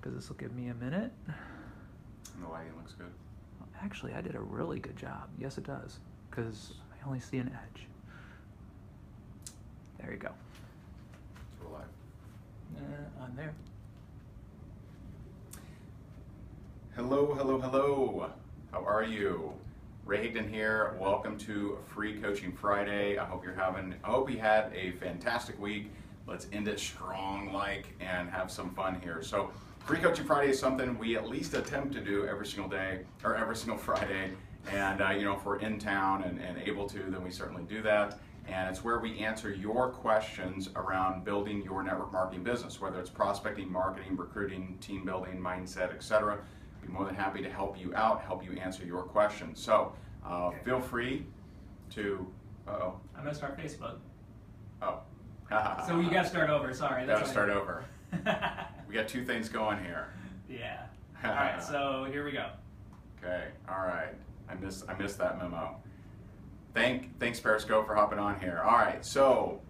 because this will give me a minute. And the lighting looks good. Actually, I did a really good job. Yes, it does, because I only see an edge. There you go. So we're live. I'm there. Hello, hello, hello. How are you? Ray Higdon here. Welcome to Free Coaching Friday. I hope you had a fantastic week. Let's end it strong and have some fun here. So Free Coaching Friday is something we at least attempt to do every single day or every single Friday. And if we're in town and able to, then we certainly do that. And it's where we answer your questions around building your network marketing business, whether it's prospecting, marketing, recruiting, team building, mindset, etc. Be more than happy to help you out, help you answer your questions. So feel free to, I'm gonna start Facebook. Oh. So you gotta start over, sorry. Gotta start over. We got two things going here. Yeah. All right, so here we go. Okay, all right. I missed that memo. Thanks Periscope for hopping on here. All right, so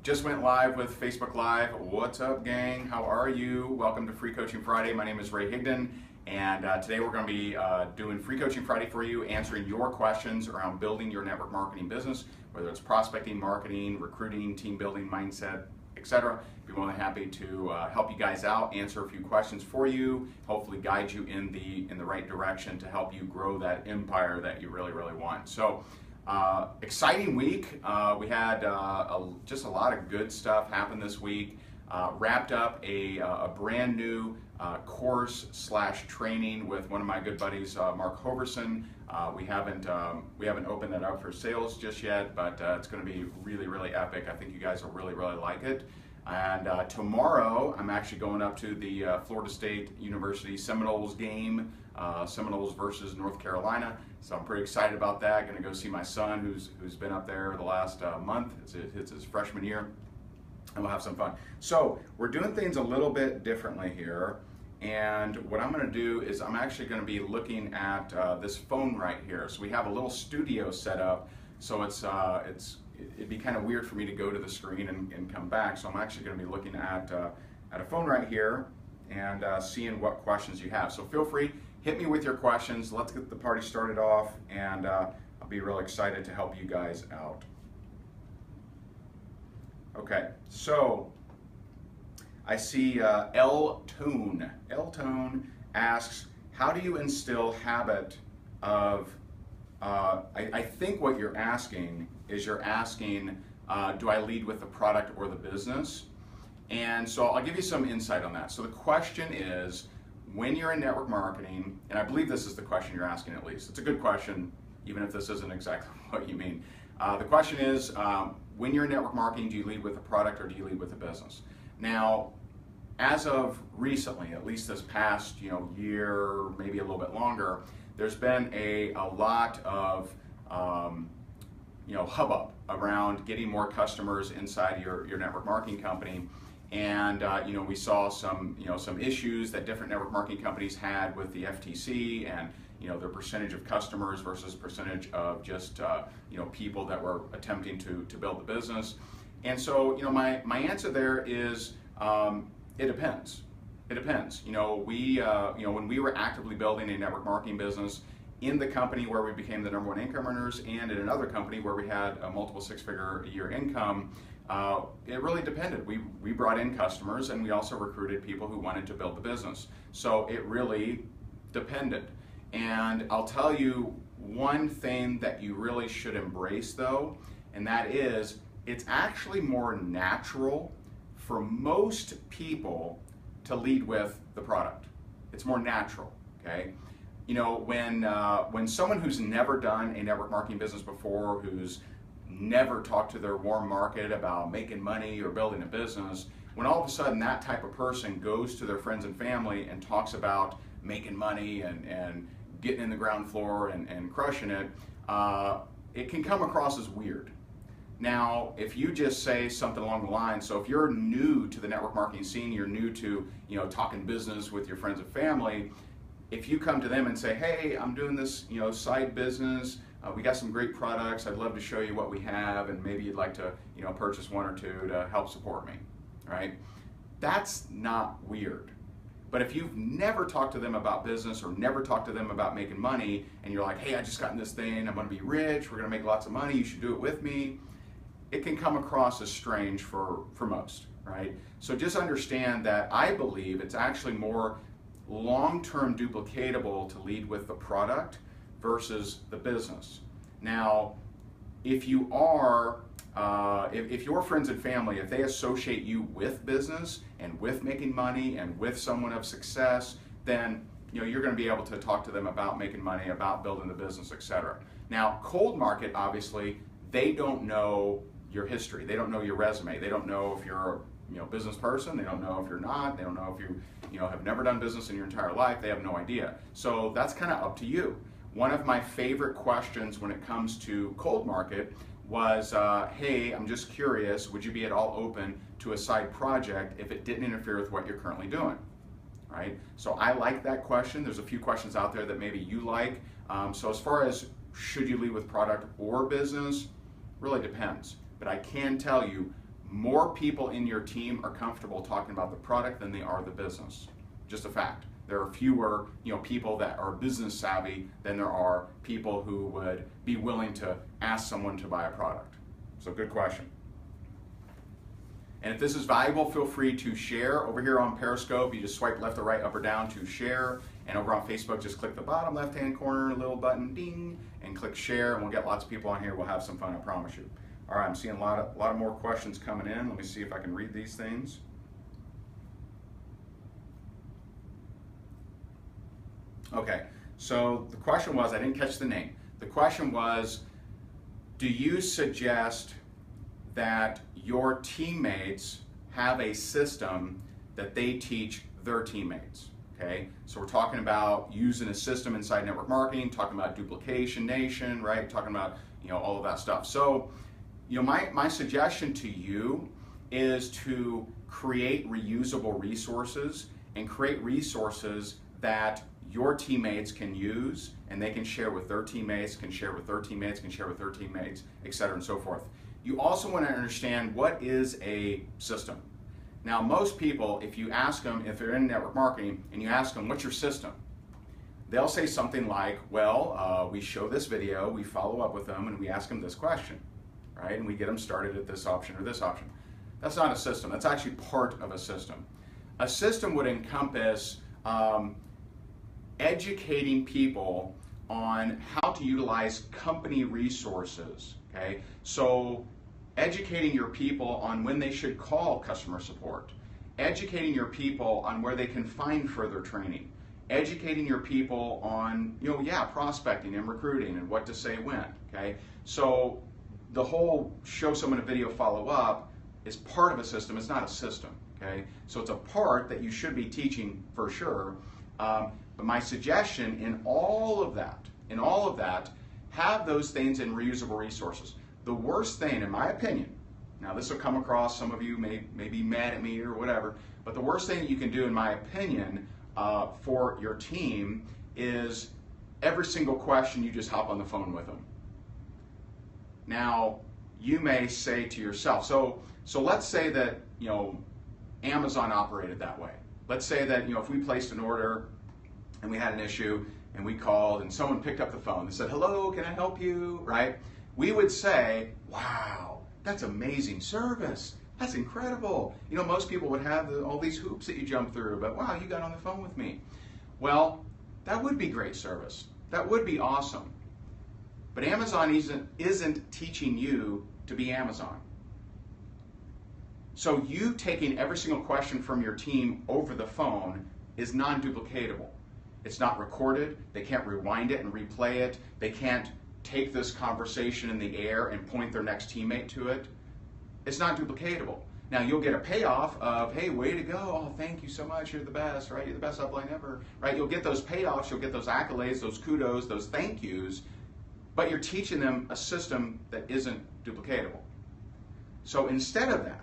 just went live with Facebook Live. What's up, gang? How are you? Welcome to Free Coaching Friday. My name is Ray Higdon, and today we're going to be doing Free Coaching Friday for you, answering your questions around building your network marketing business, whether it's prospecting, marketing, recruiting, team building, mindset, etc. Be more than happy to help you guys out, answer a few questions for you, hopefully guide you in the right direction to help you grow that empire that you really want. So exciting week. We had just a lot of good stuff happen this week. Wrapped up a brand new course/training with one of my good buddies, Mark Hoverson. We haven't opened that up for sales just yet, but it's going to be really epic. I think you guys will really like it. And tomorrow, I'm actually going up to the Florida State University Seminoles game, Seminoles versus North Carolina. So I'm pretty excited about that. Going to go see my son, who's been up there the last month. It's his freshman year, and we'll have some fun. So we're doing things a little bit differently here. And what I'm going to do is I'm actually going to be looking at this phone right here. So we have a little studio set up. So it'd be kind of weird for me to go to the screen and come back. So I'm actually going to be looking at a phone right here and seeing what questions you have. So feel free, hit me with your questions. Let's get the party started off, and I'll be real excited to help you guys out. Okay, so I see L-Tone. L-Tone asks, how do you instill habit of, I think what you're asking is do I lead with the product or the business? And so I'll give you some insight on that. So the question is, when you're in network marketing, and I believe this is the question you're asking at least. It's a good question, even if this isn't exactly what you mean. The question is, when you're in network marketing, do you lead with the product or do you lead with the business? Now, as of recently, at least this past year, maybe a little bit longer, there's been a lot of hubbub around getting more customers inside your network marketing company. And we saw some issues that different network marketing companies had with the FTC and their percentage of customers versus percentage of just people that were attempting to build the business. And so my answer there is it depends. It depends. When we were actively building a network marketing business in the company where we became the #1 income earners, and in another company where we had a multiple six-figure a year income, it really depended. We brought in customers, and we also recruited people who wanted to build the business. So it really depended. And I'll tell you one thing that you really should embrace, though, and that is it's actually more natural for most people to lead with the product. It's more natural, okay? When someone who's never done a network marketing business before, who's never talked to their warm market about making money or building a business, when all of a sudden that type of person goes to their friends and family and talks about making money and getting in the ground floor and crushing it, it can come across as weird. Now, if you just say something along the line, so if you're new to the network marketing scene, you're new to talking business with your friends and family, if you come to them and say, hey, I'm doing this side business, we got some great products, I'd love to show you what we have, and maybe you'd like to purchase one or two to help support me, right? That's not weird. But if you've never talked to them about business or never talked to them about making money, and you're like, hey, I just gotten this thing, I'm gonna be rich, we're gonna make lots of money, you should do it with me, it can come across as strange for most, right? So just understand that I believe it's actually more long-term duplicatable to lead with the product versus the business. Now, if you are, if your friends and family, if they associate you with business and with making money and with someone of success, then you're going to be able to talk to them about making money, about building the business, etc. Now, cold market, obviously, they don't know your history. They don't know your resume. They don't know if you're a business person. They don't know if you're not. They don't know if you have never done business in your entire life. They have no idea. So that's kind of up to you. One of my favorite questions when it comes to cold market was, hey, I'm just curious, would you be at all open to a side project if it didn't interfere with what you're currently doing? Right? So I like that question. There's a few questions out there that maybe you like. So as far as should you lead with product or business, really depends. But I can tell you, more people in your team are comfortable talking about the product than they are the business. Just a fact. There are fewer, people that are business savvy than there are people who would be willing to ask someone to buy a product. So good question. And if this is valuable, feel free to share. Over here on Periscope, you just swipe left or right, up or down to share. And over on Facebook, just click the bottom left-hand corner, little button, ding, and click share. And we'll get lots of people on here. We'll have some fun, I promise you. All right, I'm seeing a lot of more questions coming in. Let me see if I can read these things. Okay, so the question was, I didn't catch the name. The question was, do you suggest that your teammates have a system that they teach their teammates? Okay, so we're talking about using a system inside network marketing, talking about duplication nation, right? Talking about all of that stuff. So my suggestion to you is to create reusable resources and create resources that your teammates can use and they can share with their teammates, can share with their teammates, can share with their teammates, etc. and so forth. You also want to understand what is a system. Now, most people, if you ask them, if they're in network marketing and you ask them, what's your system? They'll say something like, well, we show this video, we follow up with them, and we ask them this question, right? And we get them started at this option or this option. That's not a system. That's actually part of a system. A system would encompass educating people on how to utilize company resources, okay? So educating your people on when they should call customer support, educating your people on where they can find further training, educating your people on, prospecting and recruiting and what to say when, okay? So the whole show someone a video follow up is part of a system. It's not a system, okay? So it's a part that you should be teaching for sure. But my suggestion in all of that, have those things in reusable resources. The worst thing, in my opinion, now this will come across, some of you may be mad at me or whatever, but the worst thing that you can do, in my opinion, for your team is every single question you just hop on the phone with them. Now, you may say to yourself, so let's say that, Amazon operated that way. Let's say that, if we placed an order and we had an issue and we called and someone picked up the phone and said, hello, can I help you, right? We would say, wow, that's amazing service. That's incredible. Most people would have all these hoops that you jump through, but wow, you got on the phone with me. Well, that would be great service. That would be awesome. But Amazon isn't teaching you to be Amazon. So you taking every single question from your team over the phone is non-duplicatable. It's not recorded. They can't rewind it and replay it. They can't take this conversation in the air and point their next teammate to it. It's not duplicatable. Now you'll get a payoff of, hey, way to go. Oh, thank you so much. You're the best, right? You're the best upline ever, right? You'll get those payoffs. You'll get those accolades, those kudos, those thank yous, but you're teaching them a system that isn't duplicatable. So instead of that,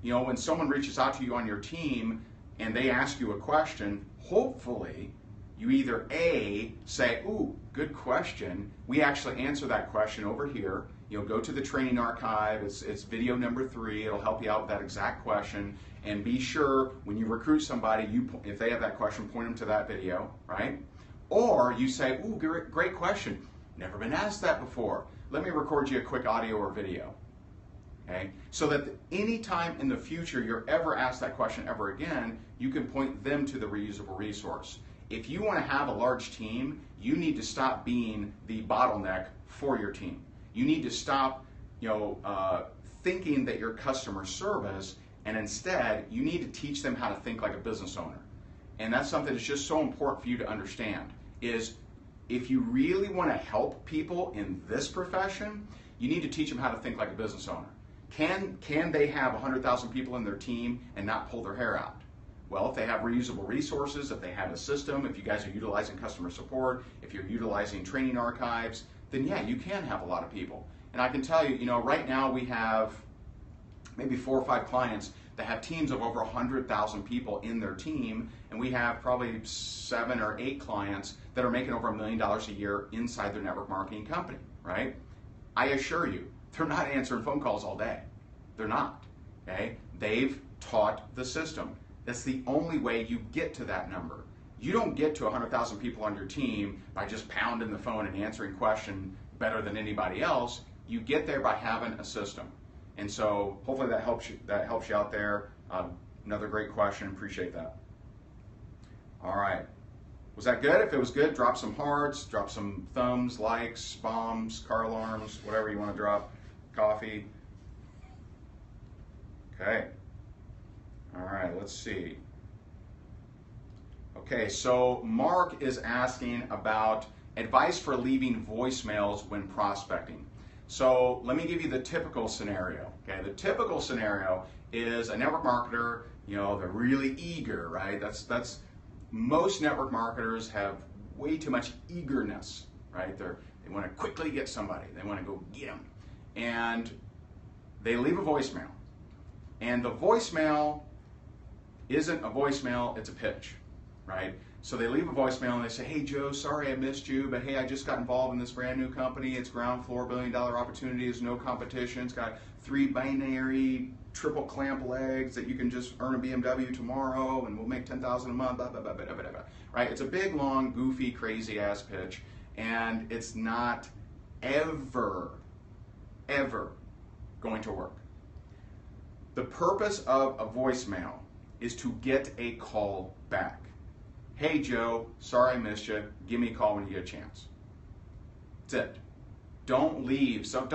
when someone reaches out to you on your team and they ask you a question, hopefully you either A, say, ooh, good question. We actually answer that question over here. Go to the training archive. It's video number 3. It'll help you out with that exact question. And be sure when you recruit somebody, if they have that question, point them to that video, right? Or you say, ooh, great question. Never been asked that before. Let me record you a quick audio or video. Okay? So that anytime in the future you're ever asked that question ever again, you can point them to the reusable resource. If you want to have a large team, you need to stop being the bottleneck for your team. You need to stop, thinking that your customer service, and instead you need to teach them how to think like a business owner. And that's something that's just so important for you to understand, is if you really want to help people in this profession, you need to teach them how to think like a business owner. Can they have 100,000 people in their team and not pull their hair out? Well, if they have reusable resources, if they have a system, if you guys are utilizing customer support, if you're utilizing training archives, then yeah, you can have a lot of people. And I can tell you, right now we have maybe 4 or 5 clients that have teams of over 100,000 people in their team, and we have probably 7 or 8 clients that are making over $1 million a year inside their network marketing company, right? I assure you, they're not answering phone calls all day. They're not, okay? They've taught the system. That's the only way you get to that number. You don't get to 100,000 people on your team by just pounding the phone and answering questions better than anybody else. You get there by having a system. And so hopefully that helps you out there. Another great question, appreciate that. All right, was that good? If it was good, drop some hearts, drop some thumbs, likes, bombs, car alarms, whatever you want to drop, coffee. Okay, all right, let's see. Okay, so Mark is asking about advice for leaving voicemails when prospecting. So let me give you the typical scenario. Okay, the typical scenario is a network marketer. They're really eager, right? That's most network marketers have way too much eagerness, right? They want to quickly get somebody. They want to go get them, and they leave a voicemail. And the voicemail isn't a voicemail; it's a pitch, right? So they leave a voicemail and they say, hey Joe, sorry I missed you, but hey, I just got involved in this brand new company. It's ground floor, $1 billion opportunity. There's no competition. It's got 3 binary triple clamp legs that you can just earn a BMW tomorrow and we'll make $10,000 a month, blah, blah, blah, blah, blah, blah. Right? It's a big, long, goofy, crazy ass pitch, and it's not ever going to work. The purpose of a voicemail is to get a call back. Hey Joe, sorry I missed you. Give me a call when you get a chance. That's it. Don't leave. So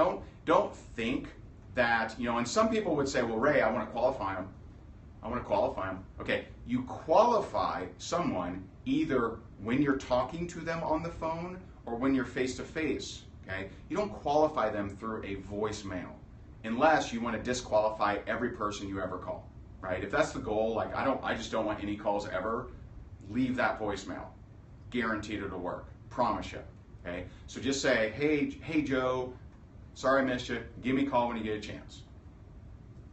don't think that, and some people would say, well, Ray, I want to qualify them. Okay, you qualify someone either when you're talking to them on the phone or when you're face to face, okay? You don't qualify them through a voicemail unless you want to disqualify every person you ever call, right? If that's the goal, like I just don't want any calls ever, leave that voicemail. Guaranteed it'll work. Promise you. Okay? So just say, hey Joe, sorry I missed you. Give me a call when you get a chance.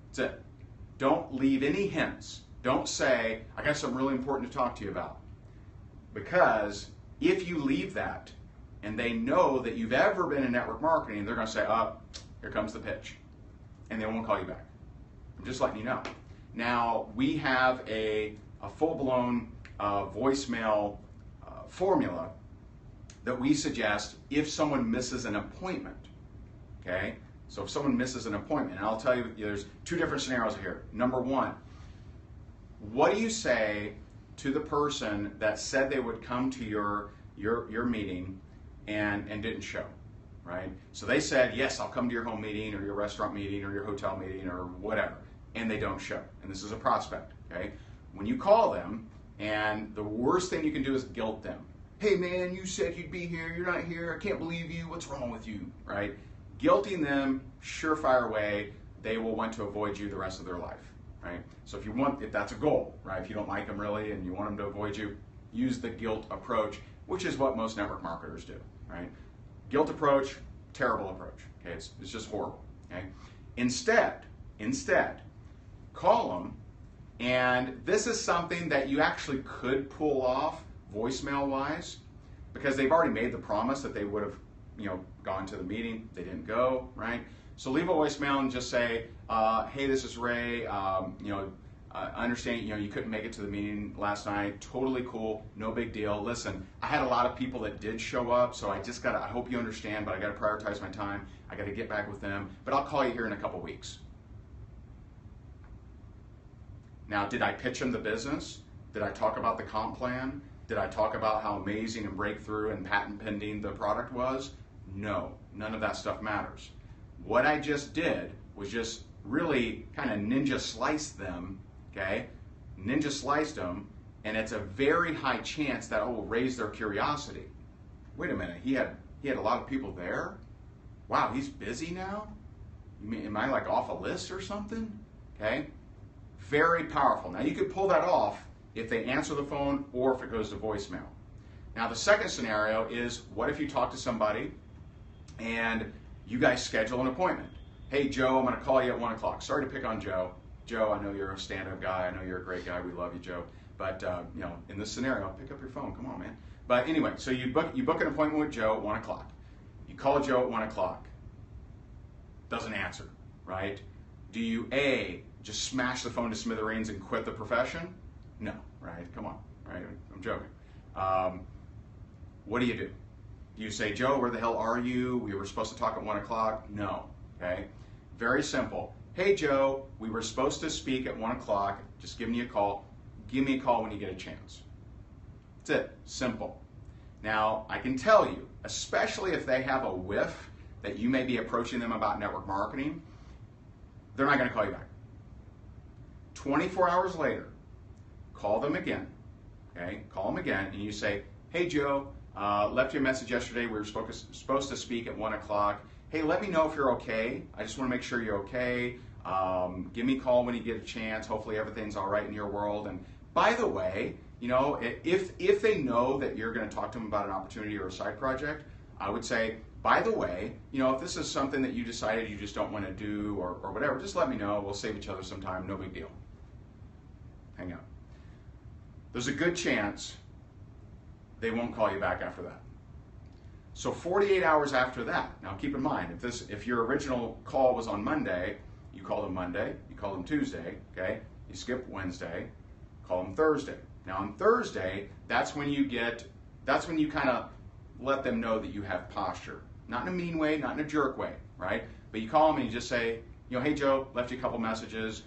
That's it. Don't leave any hints. Don't say, I got something really important to talk to you about. Because if you leave that and they know that you've ever been in network marketing, they're going to say, oh, here comes the pitch. And they won't call you back. I'm just letting you know. Now, we have a full-blown voicemail formula that we suggest if someone misses an appointment, okay? So if someone misses an appointment, and I'll tell you, there's 2 different scenarios here. Number 1, what do you say to the person that said they would come to your meeting and didn't show, right? So they said, yes, I'll come to your home meeting or your restaurant meeting or your hotel meeting or whatever, and they don't show. And this is a prospect, okay? When you call them, and the worst thing you can do is guilt them. Hey man, you said you'd be here, you're not here, I can't believe you, what's wrong with you, right? Guilting them, surefire way, they will want to avoid you the rest of their life, right? So if that's a goal, right? If you don't like them really and you want them to avoid you, use the guilt approach, which is what most network marketers do, right? Guilt approach, terrible approach, okay? It's just horrible, okay? Instead, call them. And this is something that you actually could pull off voicemail-wise because they've already made the promise that they would have, gone to the meeting. They didn't go, right? So leave a voicemail and just say, hey, this is Ray. I understand, you couldn't make it to the meeting last night. Totally cool, no big deal. Listen, I had a lot of people that did show up, so I hope you understand, but I gotta prioritize my time. I gotta get back with them, but I'll call you here in a couple weeks. Now, did I pitch them the business? Did I talk about the comp plan? Did I talk about how amazing and breakthrough and patent pending the product was? No, none of that stuff matters. What I just did was just really kind of ninja sliced them, okay? Ninja sliced them, and it's a very high chance that I will raise their curiosity. Wait a minute, he had a lot of people there? Wow, he's busy now? You mean, am I like off a list or something? Okay? Very powerful. Now you could pull that off if they answer the phone or if it goes to voicemail. Now the second scenario is, what if you talk to somebody and you guys schedule an appointment? Hey Joe, I'm going to call you at 1 o'clock. Sorry to pick on Joe. Joe, I know you're a stand-up guy. I know you're a great guy. We love you, Joe. But in this scenario, pick up your phone. Come on, man. But anyway, so you book an appointment with Joe at 1 o'clock. You call Joe at 1 o'clock. Doesn't answer, right? Do you A, just smash the phone to smithereens and quit the profession? No, right? Come on, right? I'm joking. What do? You say, Joe, where the hell are you? We were supposed to talk at 1 o'clock. No, okay? Very simple. Hey, Joe, we were supposed to speak at 1 o'clock. Just give me a call. Give me a call when you get a chance. That's it. Simple. Now, I can tell you, especially if they have a whiff that you may be approaching them about network marketing, they're not going to call you back. 24 hours later, call them again, okay? Call them again, and you say, hey, Joe, left you a message yesterday. We were supposed to speak at 1 o'clock. Hey, let me know if you're okay. I just want to make sure you're okay. Give me a call when you get a chance. Hopefully everything's all right in your world. And by the way, if they know that you're going to talk to them about an opportunity or a side project, I would say, by the way, if this is something that you decided you just don't want to do or whatever, just let me know. We'll save each other some time. No big deal. Hang up. There's a good chance they won't call you back after that. So 48 hours after that, now keep in mind, if your original call was on Monday, you call them Monday, you call them Tuesday, okay? You skip Wednesday, call them Thursday. Now on Thursday, that's when you kind of let them know that you have posture. Not in a mean way, not in a jerk way, right? But you call them and you just say, hey Joe, left you a couple messages.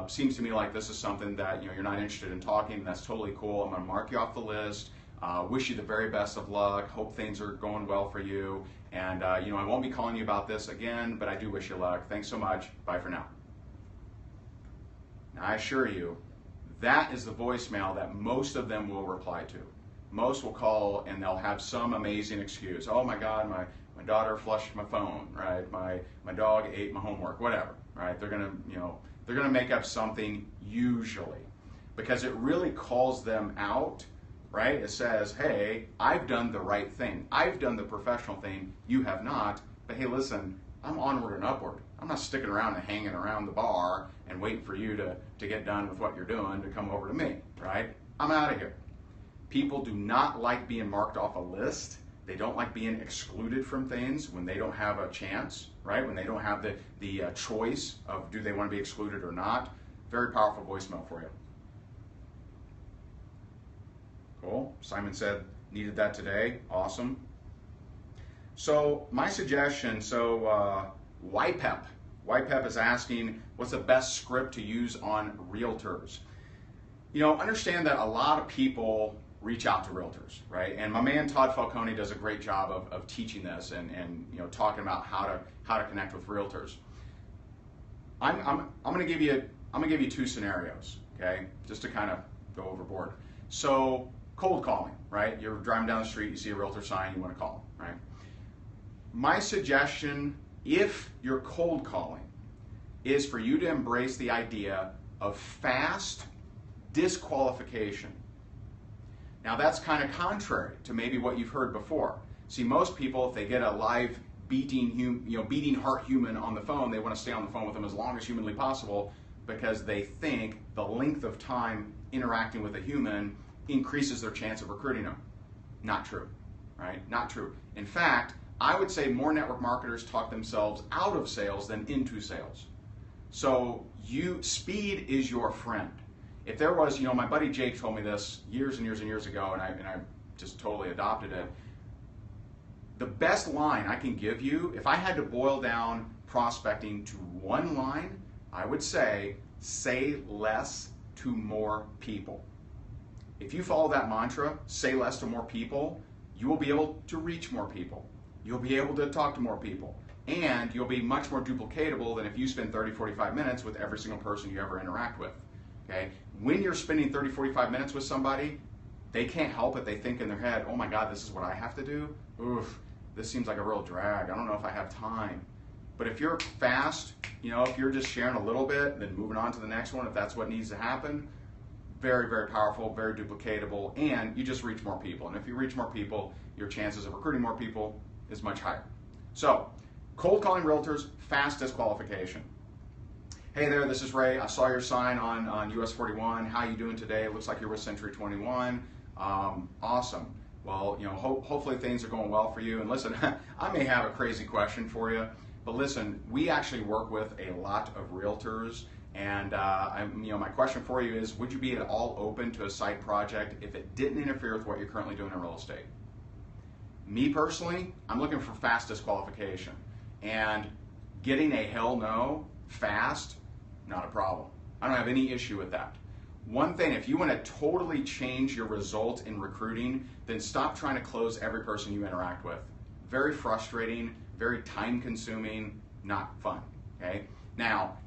Seems to me like this is something that you're not interested in talking, and that's totally cool. I'm gonna mark you off the list. Wish you the very best of luck. Hope things are going well for you. And I won't be calling you about this again, but I do wish you luck. Thanks so much. Bye for now. Now I assure you, that is the voicemail that most of them will reply to. Most will call and they'll have some amazing excuse. Oh my God, my daughter flushed my phone, right? My dog ate my homework, whatever, right? They're gonna make up something usually, because it really calls them out, right? It says, hey, I've done the right thing. I've done the professional thing. You have not. But hey, listen, I'm onward and upward. I'm not sticking around and hanging around the bar and waiting for you to get done with what you're doing to come over to me, right? I'm out of here. People do not like being marked off a list. They don't like being excluded from things when they don't have a chance, right? When they don't have the choice of do they want to be excluded or not. Very powerful voicemail for you. Cool. Simon said, needed that today. Awesome. So my suggestion, YPEP. YPEP is asking, what's the best script to use on realtors? Understand that a lot of people reach out to realtors, right? And my man Todd Falcone does a great job of teaching this and talking about how to connect with realtors. I'm gonna give you two scenarios, okay? Just to kind of go overboard. So cold calling, right? You're driving down the street, you see a realtor sign, you want to call them, right? My suggestion, if you're cold calling, is for you to embrace the idea of fast disqualification. Now that's kind of contrary to maybe what you've heard before. See, most people, if they get a live beating heart human on the phone, they want to stay on the phone with them as long as humanly possible because they think the length of time interacting with a human increases their chance of recruiting them. Not true, right? Not true. In fact, I would say more network marketers talk themselves out of sales than into sales. So speed is your friend. if there was, my buddy Jake told me this years and years and years ago, and I just totally adopted it. The best line I can give you, if I had to boil down prospecting to one line, I would say less to more people. If you follow that mantra, say less to more people, you will be able to reach more people. You'll be able to talk to more people. And you'll be much more duplicatable than if you spend 30, 45 minutes with every single person you ever interact with. Okay? When you're spending 30, 45 minutes with somebody, they can't help it. They think in their head, oh my God, this is what I have to do? Oof, this seems like a real drag. I don't know if I have time. But if you're fast, if you're just sharing a little bit, then moving on to the next one, if that's what needs to happen, very, very powerful, very duplicatable, and you just reach more people. And if you reach more people, your chances of recruiting more people is much higher. So, cold calling realtors, fast disqualification. Hey there, this is Ray. I saw your sign on US 41. How you doing today? It looks like you're with Century 21. Awesome. Well, hopefully things are going well for you. And listen, I may have a crazy question for you, but listen, we actually work with a lot of realtors. And my question for you is, would you be at all open to a site project if it didn't interfere with what you're currently doing in real estate? Me personally, I'm looking for fast disqualification. And getting a hell no fast, not a problem. I don't have any issue with that. One thing, if you want to totally change your result in recruiting, then stop trying to close every person you interact with. Very frustrating, very time consuming, not fun. Okay? Now,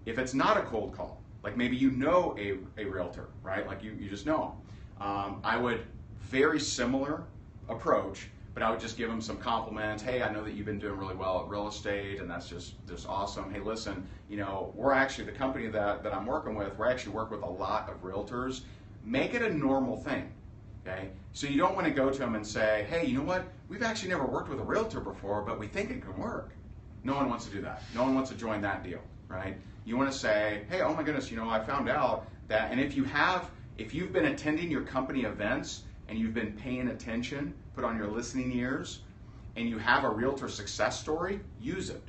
if it's not a cold call, like maybe you know a realtor, right? Like you just know them. I would very similar approach, but I would just give them some compliments. Hey, I know that you've been doing really well at real estate, and that's just awesome. Hey, listen, we're actually the company that I'm working with. We actually work with a lot of realtors. Make it a normal thing, okay? So you don't want to go to them and say, hey, you know what? We've actually never worked with a realtor before, but we think it can work. No one wants to do that. No one wants to join that deal, right? You want to say, hey, oh my goodness, I found out that, and if you've been attending your company events and you've been paying attention, put on your listening ears, and you have a realtor success story, use it.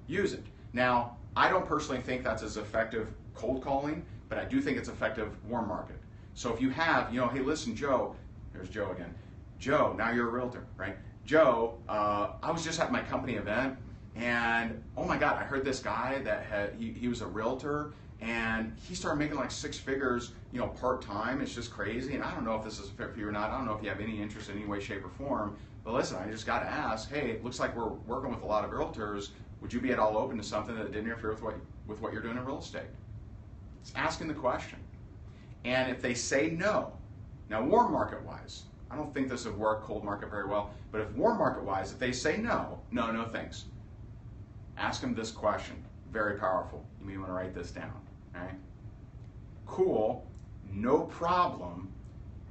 Use it. Now, I don't personally think that's as effective cold calling, but I do think it's effective warm market. So if you have, hey, listen, Joe, there's Joe again. Joe, now you're a realtor, right? Joe, I was just at my company event, and oh my God, I heard this guy that he was a realtor, and he started making like 6 figures, part-time. It's just crazy, and I don't know if this is fit for you or not. I don't know if you have any interest in any way, shape, or form, but listen, I just got to ask, hey, it looks like we're working with a lot of realtors. Would you be at all open to something that didn't interfere with what you're doing in real estate? It's asking the question. And if they say no, now warm market-wise, I don't think this would work cold market very well, but if warm market-wise, if they say no thanks. Ask them this question, very powerful. You may want to write this down, okay? Cool, no problem,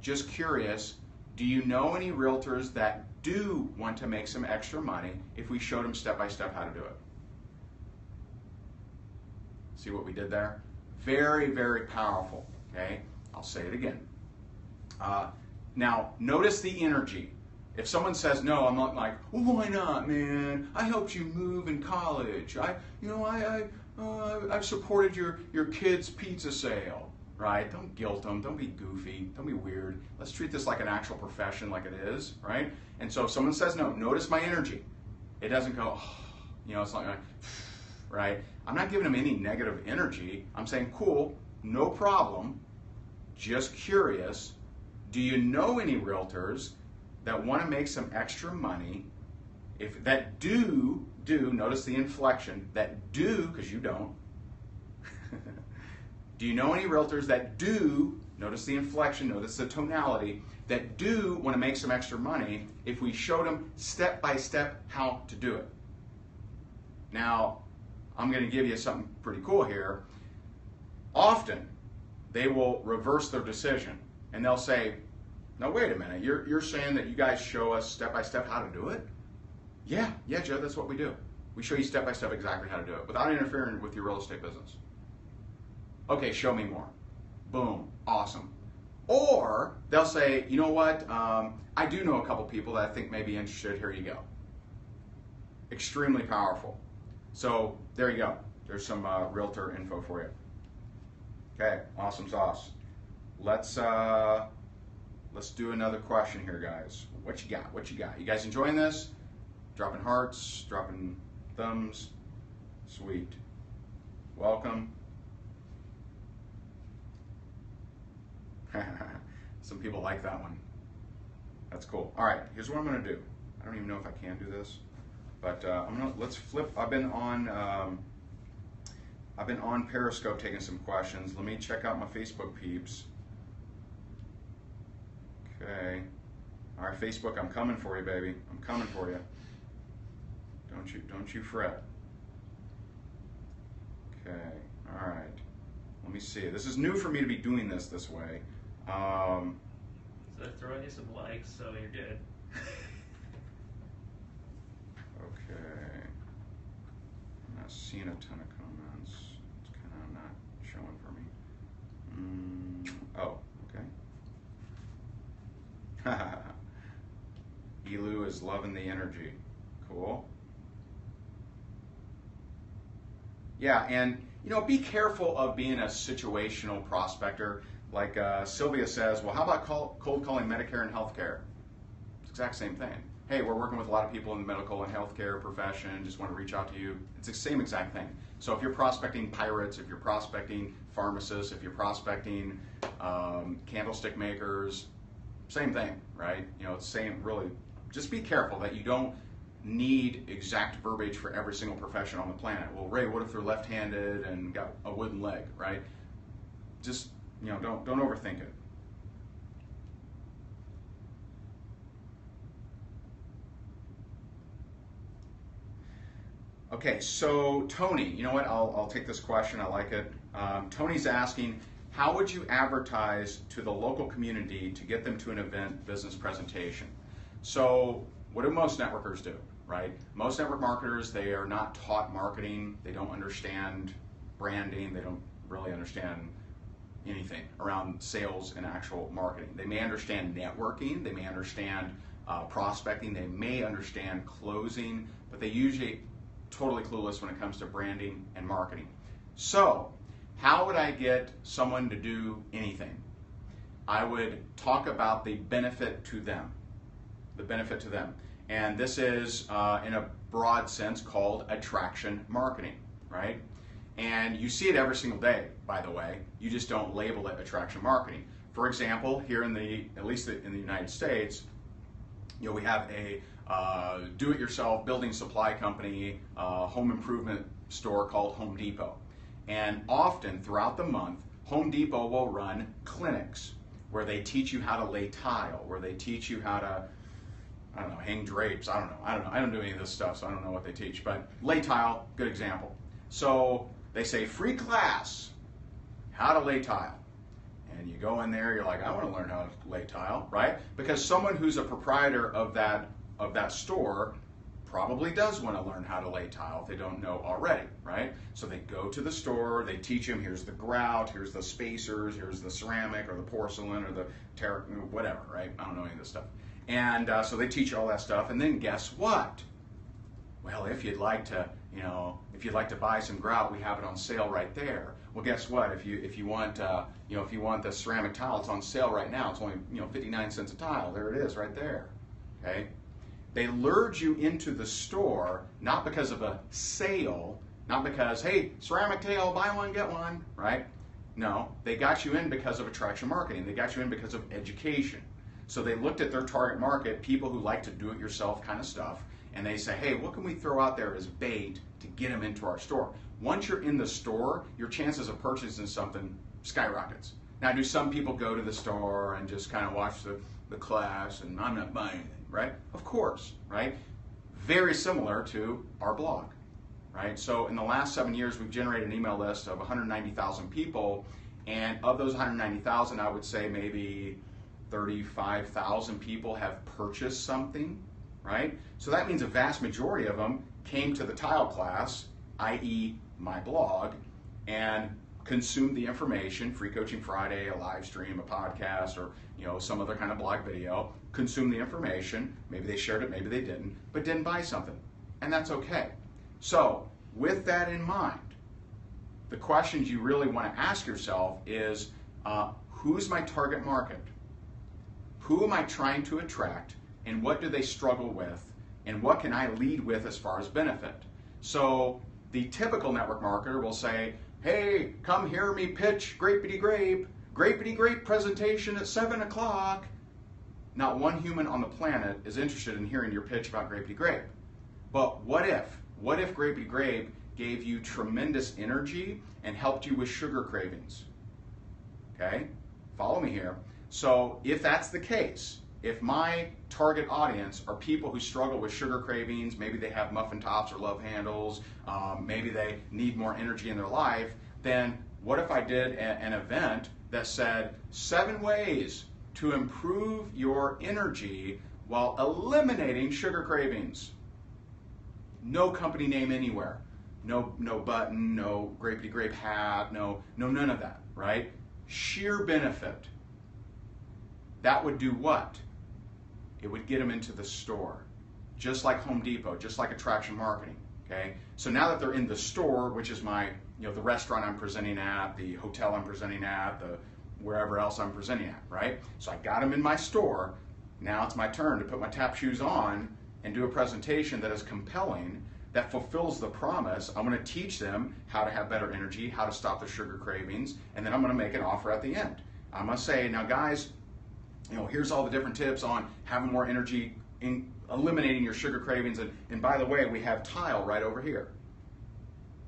just curious, do you know any realtors that do want to make some extra money if we showed them step-by-step how to do it? See what we did there? Very, very powerful, okay? I'll say it again. Now, notice the energy. If someone says no, I'm not like, well, why not, man? I helped you move in college. I've supported your kid's pizza sale, right? Don't guilt them. Don't be goofy. Don't be weird. Let's treat this like an actual profession, like it is, right? And so if someone says no, notice my energy. It doesn't go, it's not like, right? I'm not giving them any negative energy. I'm saying, cool, no problem. Just curious. Do you know any realtors that want to make some extra money, that do, notice the inflection, that do, because you don't. Do you know any realtors that do, notice the inflection, notice the tonality, that do want to make some extra money if we showed them step by step how to do it? Now, I'm going to give you something pretty cool here. Often, they will reverse their decision, and they'll say, now wait a minute, you're saying that you guys show us step by step how to do it? Yeah, Joe, that's what we do. We show you step by step exactly how to do it without interfering with your real estate business. Okay, show me more. Boom, awesome. Or they'll say, you know what, I do know a couple people that I think may be interested, here you go. Extremely powerful. So there you go. There's some realtor info for you. Okay, awesome sauce. let's do another question here, guys. What you got? What you got? You guys enjoying this? Dropping hearts, dropping thumbs. Sweet. Welcome. Some people like that one. That's cool. All right, here's what I'm going to do. I don't even know if I can do this, but let's flip. I've been on Periscope taking some questions. Let me check out my Facebook peeps. Okay. All right, Facebook, I'm coming for you, baby. I'm coming for you. Don't you fret. Okay. All right. Let me see. This is new for me to be doing this way. So throw you some likes, so you're good. Okay. I'm not seeing a ton of comments. It's kind of not showing for me. Oh, okay. Elu is loving the energy. Cool. Yeah, and be careful of being a situational prospector. Like Sylvia says, well, how about cold calling Medicare and healthcare? It's the exact same thing. Hey, we're working with a lot of people in the medical and healthcare profession, just want to reach out to you. It's the same exact thing. So if you're prospecting pirates, if you're prospecting pharmacists, if you're prospecting candlestick makers, same thing, right? It's same, really. Just be careful that you don't need exact verbiage for every single profession on the planet. Well, Ray, what if they're left-handed and got a wooden leg, right? Just, don't overthink it. Okay, so Tony, you know what? I'll take this question. I like it. Tony's asking, how would you advertise to the local community to get them to an event business presentation? So what do most networkers do, right? Most network marketers, they are not taught marketing. They don't understand branding. They don't really understand anything around sales and actual marketing. They may understand networking. They may understand prospecting. They may understand closing, but they usually totally clueless when it comes to branding and marketing. So how would I get someone to do anything? I would talk about the benefit to them. The benefit to them. And this is, in a broad sense, called attraction marketing, right? And you see it every single day, by the way. You just don't label it attraction marketing. For example, here at least in the United States, we have a do-it-yourself building supply company, home improvement store called Home Depot. And often throughout the month, Home Depot will run clinics where they teach you how to lay tile, where they teach you how to, I don't know, hang drapes. I don't know. I don't do any of this stuff, so I don't know what they teach. But lay tile, good example. So they say free class, how to lay tile. And you go in there, you're like, I want to learn how to lay tile, right? Because someone who's a proprietor of that store probably does want to learn how to lay tile if they don't know already, right? So they go to the store, they teach them, here's the grout, here's the spacers, here's the ceramic or the porcelain or the whatever, right? I don't know any of this stuff. And so they teach you all that stuff, and then guess what? Well, if you'd like to, buy some grout, we have it on sale right there. Well, guess what? If you want the ceramic tile, it's on sale right now. It's only 59 cents a tile. There it is, right there. Okay. They lured you into the store not because of a sale, not because, hey, ceramic tile, buy one get one, right? No, they got you in because of attraction marketing. They got you in because of education. So they looked at their target market, people who like to do-it-yourself kind of stuff, and they say, hey, what can we throw out there as bait to get them into our store? Once you're in the store, your chances of purchasing something skyrockets. Now, do some people go to the store and just kind of watch the class and I'm not buying anything, right? Of course, right? Very similar to our blog, right? So in the last 7 years, we've generated an email list of 190,000 people, and of those 190,000, I would say maybe 35,000 people have purchased something, right? So that means a vast majority of them came to the tile class, i.e. my blog, and consumed the information, Free Coaching Friday, a live stream, a podcast, or some other kind of blog video, consumed the information, maybe they shared it, maybe they didn't, but didn't buy something, and that's okay. So with that in mind, the questions you really want to ask yourself is, who's my target market? Who am I trying to attract, and what do they struggle with, and what can I lead with as far as benefit? So the typical network marketer will say, hey, come hear me pitch grapey grape presentation at 7 o'clock. Not one human on the planet is interested in hearing your pitch about grapey grape. But what if grapey grape gave you tremendous energy and helped you with sugar cravings? Okay, follow me here. So if that's the case, if my target audience are people who struggle with sugar cravings, maybe they have muffin tops or love handles, maybe they need more energy in their life, then what if I did an event that said 7 ways to improve your energy while eliminating sugar cravings? No company name anywhere. No button, no grapey grape hat, no none of that, right? Sheer benefit. That would do what? It would get them into the store, just like Home Depot, just like attraction marketing. Okay, so now that they're in the store, which is my, the restaurant I'm presenting at, the hotel I'm presenting at, the wherever else I'm presenting at, right? So I got them in my store. Now it's my turn to put my tap shoes on and do a presentation that is compelling, that fulfills the promise. I'm going to teach them how to have better energy, how to stop their sugar cravings, and then I'm going to make an offer at the end. I'm going to say, now guys, here's all the different tips on having more energy, in eliminating your sugar cravings, and by the way, we have tile right over here.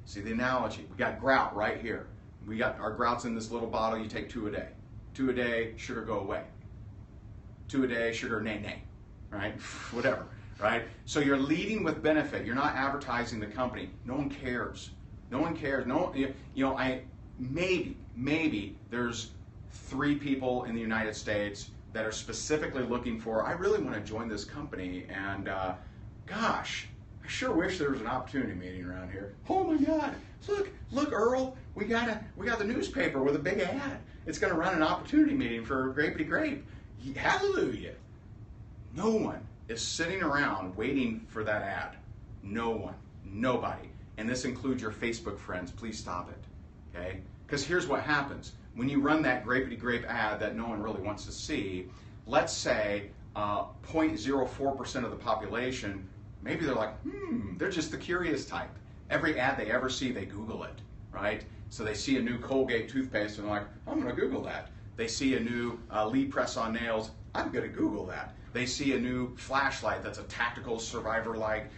See the analogy? We got grout right here. We got our grout's in this little bottle. You take 2 a day. 2 a day, sugar go away. 2 a day, sugar nay, right? Whatever, right? So you're leading with benefit. You're not advertising the company. No one cares. No one cares. No, maybe there's 3 people in the United States that are specifically looking for, I really want to join this company, and gosh, I sure wish there was an opportunity meeting around here. Oh my God, look Earl, we got the newspaper with a big ad. It's going to run an opportunity meeting for grapey grape. Hallelujah. No one is sitting around waiting for that ad. No one, nobody. And this includes your Facebook friends. Please stop it, okay? Because here's what happens. When you run that grapey grape ad that no one really wants to see, let's say 0.04% of the population, maybe they're like, they're just the curious type. Every ad they ever see, they Google it, right? So they see a new Colgate toothpaste and they're like, I'm going to Google that. They see a new lead press on nails, I'm going to Google that. They see a new flashlight that's a tactical survivor-like,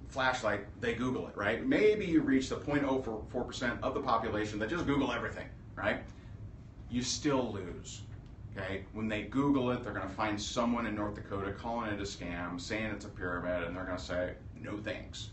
flashlight, they Google it, right? Maybe you reach the 0.04% of the population that just Google everything, right? You still lose, okay? When they Google it, they're going to find someone in North Dakota calling it a scam, saying it's a pyramid, and they're going to say, no thanks.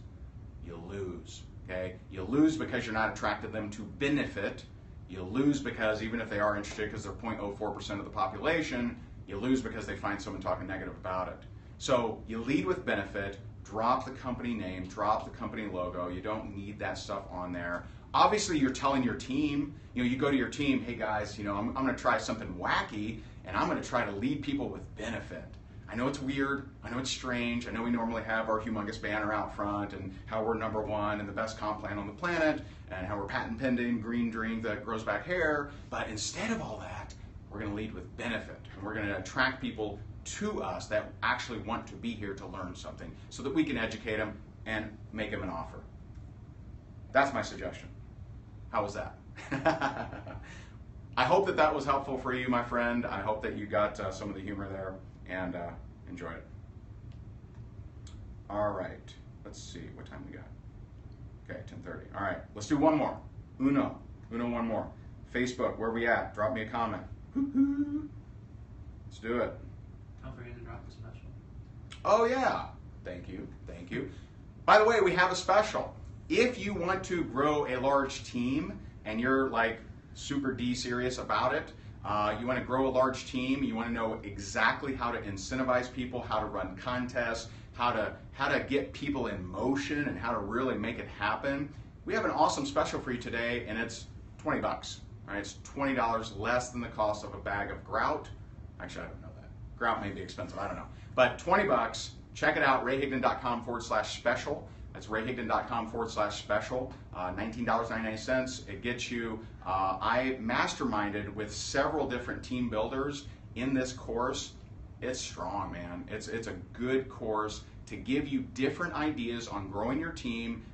You lose, okay? You lose because you're not attracting them to benefit. You lose because even if they are interested, because they're 0.04% of the population, you lose because they find someone talking negative about it. So you lead with benefit, drop the company name, drop the company logo. You don't need that stuff on there. Obviously, you're telling your team, you go to your team, hey guys, I'm going to try something wacky, and I'm going to try to lead people with benefit. I know it's weird, I know it's strange, I know we normally have our humongous banner out front and how we're #1 and the best comp plan on the planet, and how we're patent pending green drink that grows back hair, but instead of all that, we're going to lead with benefit, and we're going to attract people to us that actually want to be here to learn something so that we can educate them and make them an offer. That's my suggestion. How was that? I hope that was helpful for you, my friend. I hope that you got some of the humor there and enjoyed it. All right, let's see what time we got. Okay, 10:30. All right, let's do one more. Uno, one more. Facebook, where we at? Drop me a comment. Let's do it. Don't forget to drop a special. Oh yeah, thank you. By the way, we have a special. If you want to grow a large team and you're like super serious about it, you want to grow a large team, you want to know exactly how to incentivize people, how to run contests, how to get people in motion and how to really make it happen, we have an awesome special for you today, and it's $20. All right, it's $20 less than the cost of a bag of grout. Actually, I don't know that. Grout may be expensive, I don't know. But $20, check it out, rayhigdon.com/special. It's rayhigdon.com/special, $19.99. It gets you, I masterminded with several different team builders in this course. It's strong, man. It's a good course to give you different ideas on growing your team,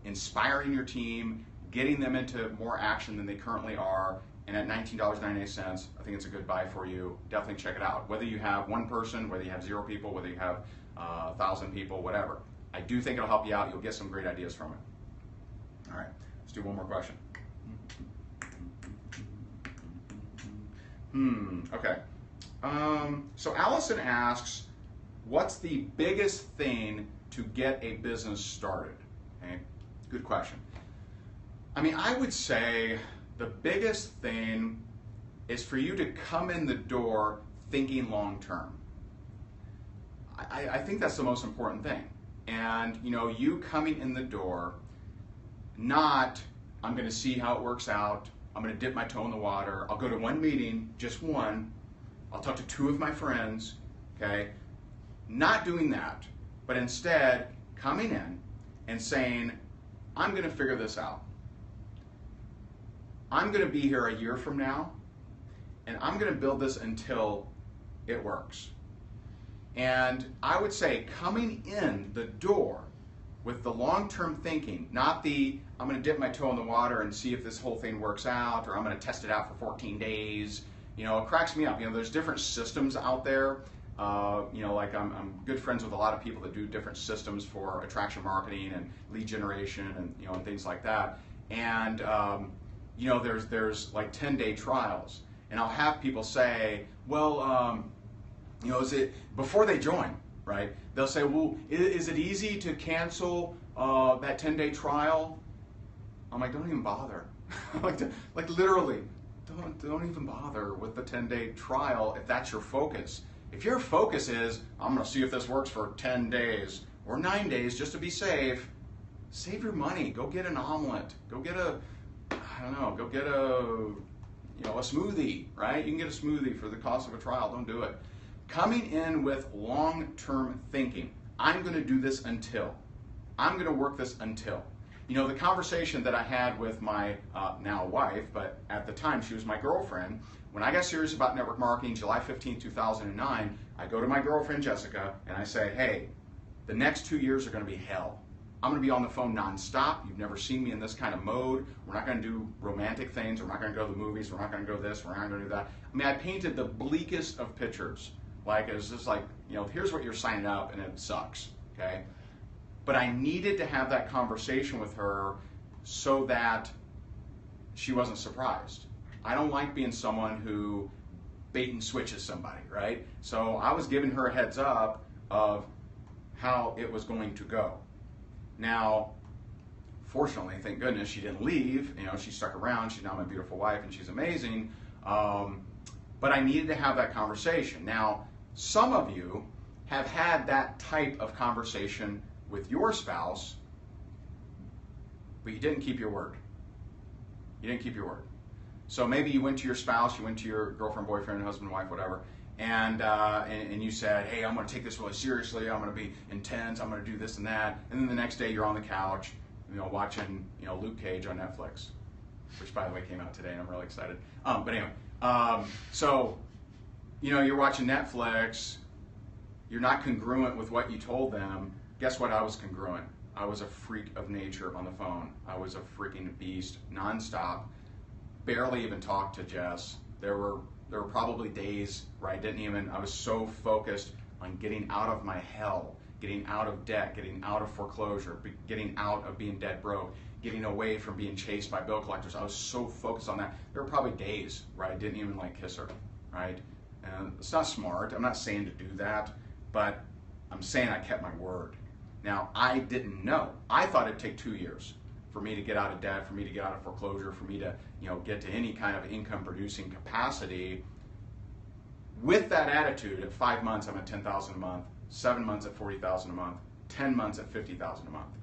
inspiring your team, getting them into more action than they currently are. And at $19.98, I think it's a good buy for you. Definitely check it out. Whether you have one person, whether you have 0 people, whether you have 1,000 people, whatever. I do think it'll help you out. You'll get some great ideas from it. All right, let's do one more question. Okay. So Allison asks, what's the biggest thing to get a business started? Okay, good question. I mean, I would say the biggest thing is for you to come in the door thinking long term. I think that's the most important thing. And you know, you coming in the door, not, I'm going to see how it works out, I'm going to dip my toe in the water, I'll go to one meeting, just one, I'll talk to 2 of my friends, okay? Not doing that, but instead coming in and saying, I'm going to figure this out. I'm going to be here a year from now, and I'm going to build this until it works. And I would say coming in the door with the long-term thinking, not the, I'm going to dip my toe in the water and see if this whole thing works out, or I'm going to test it out for 14 days. You know, it cracks me up. You know, there's different systems out there. You know, like I'm good friends with a lot of people that do different systems for attraction marketing and lead generation and, you know, and things like that. And, you know, there's like 10-day trials. And I'll have people say, well, you know, is it, before they join, right? They'll say, well, is it easy to cancel that 10-day trial? I'm like, don't even bother. like literally, don't even bother with the 10-day trial if that's your focus. If your focus is, I'm going to see if this works for 10 days or 9 days just to be safe, save your money. Go get an omelet. Go get a, I don't know, go get a, you know, a smoothie, right? You can get a smoothie for the cost of a trial. Don't do it. Coming in with long-term thinking. I'm going to do this until. I'm going to work this until. You know, the conversation that I had with my now wife, but at the time she was my girlfriend, when I got serious about network marketing, July 15, 2009, I go to my girlfriend Jessica and I say, hey, the next 2 years are going to be hell. I'm going to be on the phone nonstop. You've never seen me in this kind of mode. We're not going to do romantic things. We're not going to go to the movies. We're not going to go this. We're not going to do that. I mean, I painted the bleakest of pictures. Like, it was just like, you know, here's what you're signing up and it sucks, okay? But I needed to have that conversation with her so that she wasn't surprised. I don't like being someone who bait and switches somebody, right? So I was giving her a heads up of how it was going to go. Now, fortunately, thank goodness she didn't leave. You know, she stuck around. She's now my beautiful wife and she's amazing. But I needed to have that conversation. Now, some of you have had that type of conversation with your spouse, but you didn't keep your word. You didn't keep your word. So maybe you went to your spouse, you went to your girlfriend, boyfriend, husband, wife, whatever, and you said, hey, I'm going to take this really seriously. I'm going to be intense. I'm going to do this and that. And then the next day you're on the couch, you know, watching, you know, Luke Cage on Netflix, which by the way came out today, and I'm really excited. But anyway, so you know, you're watching Netflix. You're not congruent with what you told them. Guess what? I was congruent. I was a freak of nature on the phone. I was a freaking beast, nonstop. Barely even talked to Jess. There were probably days where I was so focused on getting out of my hell, getting out of debt, getting out of foreclosure, getting out of being dead broke, getting away from being chased by bill collectors. I was so focused on that. There were probably days where I didn't even like kiss her, right? And it's not smart. I'm not saying to do that, but I'm saying I kept my word. Now, I didn't know. I thought it'd take 2 years for me to get out of debt, for me to get out of foreclosure, for me to, you know, get to any kind of income producing capacity. With that attitude, at 5 months, I'm at $10,000 a month, 7 months at $40,000 a month, 10 months at $50,000 a month.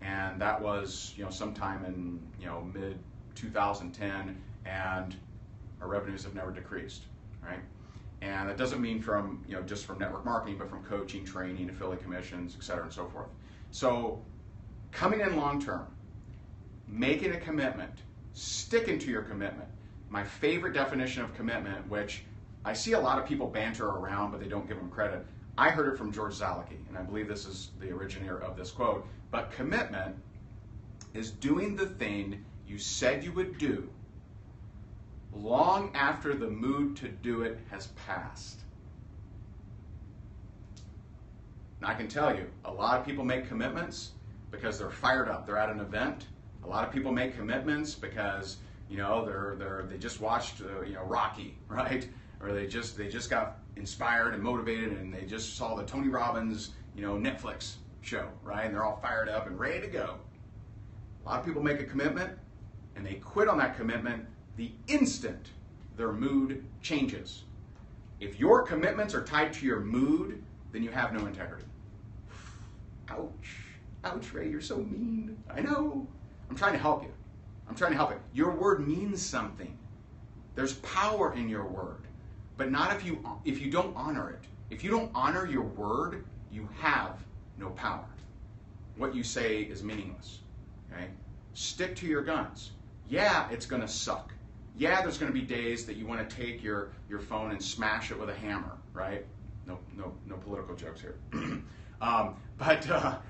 And that was, you know, sometime in, you know, mid 2010, and our revenues have never decreased, right? And that doesn't mean from, you know, just from network marketing, but from coaching, training, affiliate commissions, et cetera, and so forth. So Coming in long term, making a commitment, sticking to your commitment. My favorite definition of commitment, which I see a lot of people banter around, but they don't give them credit. I heard it from George Zalicki, and I believe this is the originator of this quote. But commitment is doing the thing you said you would do long after the mood to do it has passed. Now, I can tell you, a lot of people make commitments because they're fired up. They're at an event. A lot of people make commitments because they just watched Rocky, right? Or they just got inspired and motivated, and they just saw the Tony Robbins Netflix show, right? And they're all fired up and ready to go. A lot of people make a commitment and they quit on that commitment the instant their mood changes. If your commitments are tied to your mood, then you have no integrity. Ouch. Ouch, Ray, you're so mean. I know. I'm trying to help you. I'm trying to help you. Your word means something. There's power in your word, but not if you don't honor it. If you don't honor your word, you have no power. What you say is meaningless. Okay? Stick to your guns. Yeah, it's going to suck. Yeah, there's going to be days that you want to take your phone and smash it with a hammer, right? No political jokes here. But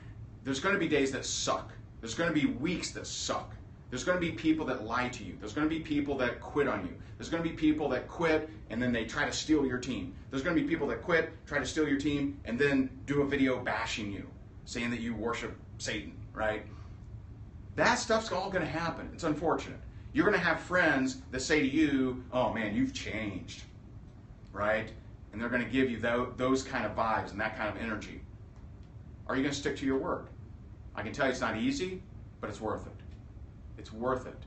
there's going to be days that suck. There's going to be weeks that suck. There's going to be people that lie to you. There's going to be people that quit on you. There's going to be people that quit and then they try to steal your team. There's going to be people that quit, try to steal your team, and then do a video bashing you, saying that you worship Satan, right? That stuff's all going to happen. It's unfortunate. You're going to have friends that say to you, oh man, you've changed, right? And they're going to give you those kind of vibes and that kind of energy. Are you going to stick to your word? I can tell you it's not easy, but it's worth it. It's worth it.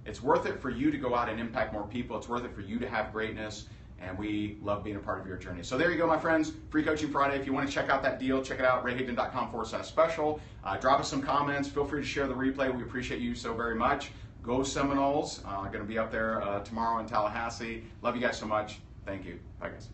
It's worth it for you to go out and impact more people. It's worth it for you to have greatness, and we love being a part of your journey. So there you go, my friends. Free Coaching Friday. If you want to check out that deal, check it out, rayhigdon.com/special. Drop us some comments. Feel free to share the replay. We appreciate you so very much. Go Seminoles. Going to be up there tomorrow in Tallahassee. Love you guys so much. Thank you. Bye, guys.